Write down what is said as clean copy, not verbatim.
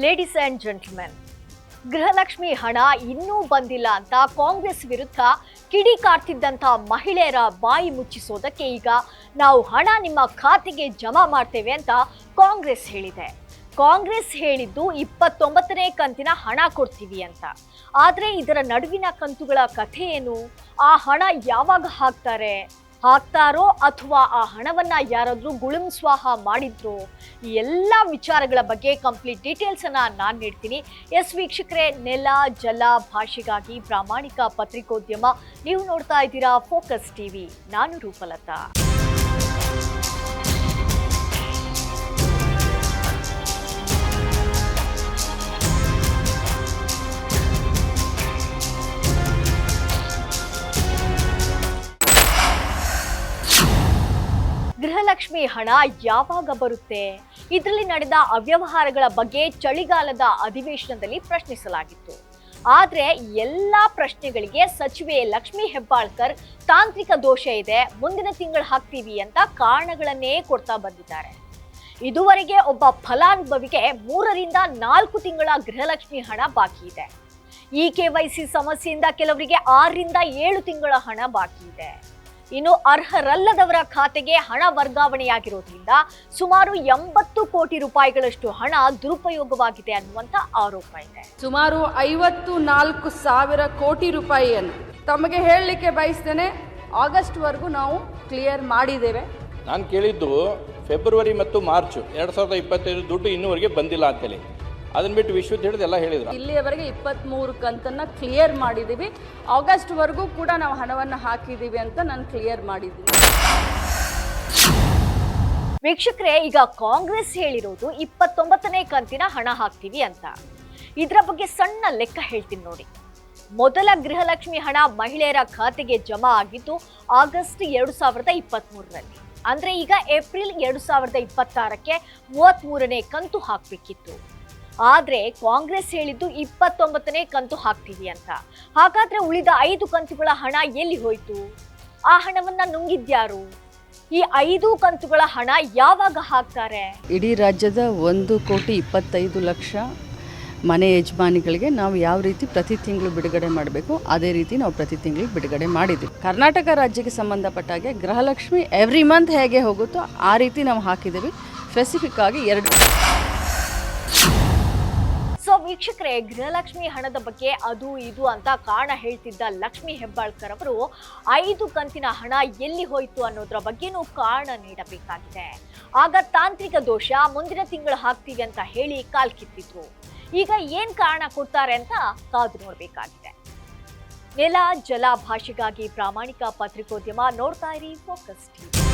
Ladies and gentlemen, Gruhalakshmi ಹಣ ಇನ್ನೂ ಬಂದಿಲ್ಲ ಅಂತ ಕಾಂಗ್ರೆಸ್ ವಿರುದ್ಧ ಕಿಡಿಕಾರ್ತಿದ್ದಂಥ ಮಹಿಳೆಯರ ಬಾಯಿ ಮುಚ್ಚಿಸೋದಕ್ಕೆ ಈಗ ನಾವು ಹಣ ನಿಮ್ಮ ಖಾತೆಗೆ ಜಮಾ ಮಾಡ್ತೇವೆ ಅಂತ ಕಾಂಗ್ರೆಸ್ ಹೇಳಿದೆ. ಕಾಂಗ್ರೆಸ್ ಹೇಳಿದ್ದು 29ನೇ ಕಂತಿನ ಹಣ ಕೊಡ್ತೀವಿ ಅಂತ. ಆದರೆ ಇದರ ನಡುವಿನ ಕಂತುಗಳ ಕಥೆ ಏನು? ಆ ಹಣ ಯಾವಾಗ ಹಾಕ್ತಾರೋ ಅಥವಾ ಆ ಹಣವನ್ನ ಯಾರಾದ್ರೂ ಗುಳುಂ ಸ್ವಾಹ ಮಾಡಿದ್ರು? ಈ ಎಲ್ಲ ವಿಚಾರಗಳ ಬಗ್ಗೆ ಕಂಪ್ಲೀಟ್ ಡೀಟೇಲ್ಸ್ ಅನ್ನ ನಾನು ನೀಡ್ತೀನಿ. ಎಸ್ ವೀಕ್ಷಕರೇ, ನೆಲ ಜಲ ಭಾಷೆಗಾಗಿ ಪ್ರಾಮಾಣಿಕ ಪತ್ರಿಕೋದ್ಯಮ, ನೀವು ನೋಡ್ತಾ ಇದ್ದೀರಾ ಫೋಕಸ್ ಟಿವಿ. ನಾನು ರೂಪಲತಾ. ಗೃಹಲಕ್ಷ್ಮಿ ಹಣ ಯಾವಾಗ ಬರುತ್ತೆ? ಇದರಲ್ಲಿ ನಡೆದ ಅವ್ಯವಹಾರಗಳ ಬಗ್ಗೆ ಚಳಿಗಾಲದ ಅಧಿವೇಶನದಲ್ಲಿ ಪ್ರಶ್ನಿಸಲಾಗಿತ್ತು. ಆದ್ರೆ ಎಲ್ಲಾ ಪ್ರಶ್ನೆಗಳಿಗೆ ಸಚಿವೆ ಲಕ್ಷ್ಮಿ ಹೆಬ್ಬಾಳ್ಕರ್ ತಾಂತ್ರಿಕ ದೋಷ ಇದೆ, ಮುಂದಿನ ತಿಂಗಳು ಹಾಕ್ತೀವಿ ಅಂತ ಕಾರಣಗಳನ್ನೇ ಕೊಡ್ತಾ ಬಂದಿದ್ದಾರೆ. ಇದುವರೆಗೆ ಒಬ್ಬ ಫಲಾನುಭವಿಗೆ 3 ರಿಂದ 4 ತಿಂಗಳ ಗೃಹಲಕ್ಷ್ಮಿ ಹಣ ಬಾಕಿ ಇದೆ. ಈ KYC ಸಮಸ್ಯೆಯಿಂದ ಕೆಲವರಿಗೆ 6 ರಿಂದ 7 ತಿಂಗಳ ಹಣ ಬಾಕಿ ಇದೆ. ಇನ್ನು ಅರ್ಹರಲ್ಲದವರ ಖಾತೆಗೆ ಹಣ ವರ್ಗಾವಣೆಯಾಗಿರೋದ್ರಿಂದ ಸುಮಾರು 80 ಕೋಟಿ ರೂಪಾಯಿಗಳಷ್ಟು ಹಣ ದುರುಪಯೋಗವಾಗಿದೆ ಅನ್ನುವಂತ ಆರೋಪ ಇದೆ. ಸುಮಾರು 54,000 ಕೋಟಿ ರೂಪಾಯಿಯನ್ನು ತಮಗೆ ಹೇಳಲಿಕ್ಕೆ ಬಯಸ್ತೇನೆ. ಆಗಸ್ಟ್ ವರೆಗೂ ನಾವು ಕ್ಲಿಯರ್ ಮಾಡಿದ್ದೇವೆ. ನಾನು ಕೇಳಿದ್ದು ಫೆಬ್ರವರಿ ಮತ್ತು ಮಾರ್ಚ್ 2025 ದುಡ್ಡು ಇನ್ನೂವರೆಗೆ ಬಂದಿಲ್ಲ ಅಂತೇಳಿ. ಅದನ್ನ ಬಿಟ್ಟು ವಿಶ್ವದ ಹಿಡಿದು ಎಲ್ಲ ಹೇಳಿದ್ರು. ಇಲ್ಲಿಯವರೆಗೆ 23 ಕಂತನ್ನ ಕ್ಲಿಯರ್ ಮಾಡಿದ್ದೀವಿ. ಆಗಸ್ಟ್ ವರೆಗೂ ಕೂಡ ನಾವು ಹಣವನ್ನು ಹಾಕಿದ್ದೀವಿ ಅಂತ ನಾನು ಕ್ಲಿಯರ್ ಮಾಡಿದ್ದೀನಿ. ವೀಕ್ಷಕರೇ, ಈಗ ಕಾಂಗ್ರೆಸ್ ಹೇಳಿರೋದು 29ನೇ ಕಂತಿನ ಹಣ ಹಾಕ್ತೀವಿ ಅಂತ. ಇದರ ಬಗ್ಗೆ ಸಣ್ಣ ಲೆಕ್ಕ ಹೇಳ್ತೀನಿ ನೋಡಿ. ಮೊದಲ ಗೃಹಲಕ್ಷ್ಮಿ ಹಣ ಮಹಿಳೆಯರ ಖಾತೆಗೆ ಜಮಾ ಆಗಿದ್ದು ಆಗಸ್ಟ್ 2023ರಲ್ಲಿ. ಅಂದ್ರೆ ಈಗ ಏಪ್ರಿಲ್ 2026ಕ್ಕೆ 33ನೇ ಕಂತು ಹಾಕ್ಬೇಕಿತ್ತು. ಆದ್ರೆ ಕಾಂಗ್ರೆಸ್ ಹೇಳಿದ್ದು 29ನೇ ಕಂತು ಹಾಕ್ತೀವಿ ಅಂತ. ಹಾಗಾದ್ರೆ ಉಳಿದ 5 ಕಂತುಗಳ ಹಣ ಎಲ್ಲಿ ಹೋಯ್ತು? ಆ ಹಣವನ್ನ ನುಂಗಿದ್ಯಾರು? ಈ 5 ಕಂತುಗಳ ಹಣ ಯಾವಾಗ ಹಾಕ್ತಾರೆ? ಇಡೀ ರಾಜ್ಯದ 1,25,00,000 ಮನೆ ಯಜಮಾನಿಗಳಿಗೆ ನಾವು ಯಾವ ರೀತಿ ಪ್ರತಿ ತಿಂಗಳು ಬಿಡುಗಡೆ ಮಾಡಬೇಕು ಅದೇ ರೀತಿ ನಾವು ಪ್ರತಿ ತಿಂಗಳಿಗೆ ಬಿಡುಗಡೆ ಮಾಡಿದ್ದೀವಿ. ಕರ್ನಾಟಕ ರಾಜ್ಯಕ್ಕೆ ಸಂಬಂಧಪಟ್ಟ ಹಾಗೆ ಗೃಹಲಕ್ಷ್ಮಿ ಎವ್ರಿ ಮಂತ್ ಹೇಗೆ ಹೋಗುತ್ತೋ ಆ ರೀತಿ ನಾವು ಹಾಕಿದ್ದೀವಿ. ಸ್ಪೆಸಿಫಿಕ್ ಆಗಿ 2. ಸೊ ವೀಕ್ಷಕರೇ, ಗೃಹಲಕ್ಷ್ಮಿ ಹಣದ ಬಗ್ಗೆ ಅದು ಇದು ಅಂತ ಕಾರಣ ಹೇಳ್ತಿದ್ದ ಲಕ್ಷ್ಮಿ ಹೆಬ್ಬಾಳ್ಕರ್ ಅವರು 5 ಕಂತಿನ ಹಣ ಎಲ್ಲಿ ಹೋಯ್ತು ಅನ್ನೋದ್ರ ಬಗ್ಗೆನೂ ಕಾರಣ ನೀಡಬೇಕಾಗಿದೆ. ಆಗ ತಾಂತ್ರಿಕ ದೋಷ, ಮುಂದಿನ ತಿಂಗಳು ಹಾಕ್ತೀವಿ ಅಂತ ಹೇಳಿ ಕಾಲ್ಕಿತ್ತಿದ್ರು. ಈಗ ಏನ್ ಕಾರಣ ಕೊಡ್ತಾರೆ ಅಂತ ಕಾದು ನೋಡ್ಬೇಕಾಗಿದೆ. ನೆಲ ಜಲ ಭಾಷೆಗಾಗಿ ಪ್ರಾಮಾಣಿಕ ಪತ್ರಿಕೋದ್ಯಮ, ನೋಡ್ತಾ ಇರಿ ಫೋಕಸ್ ಟಿವಿ.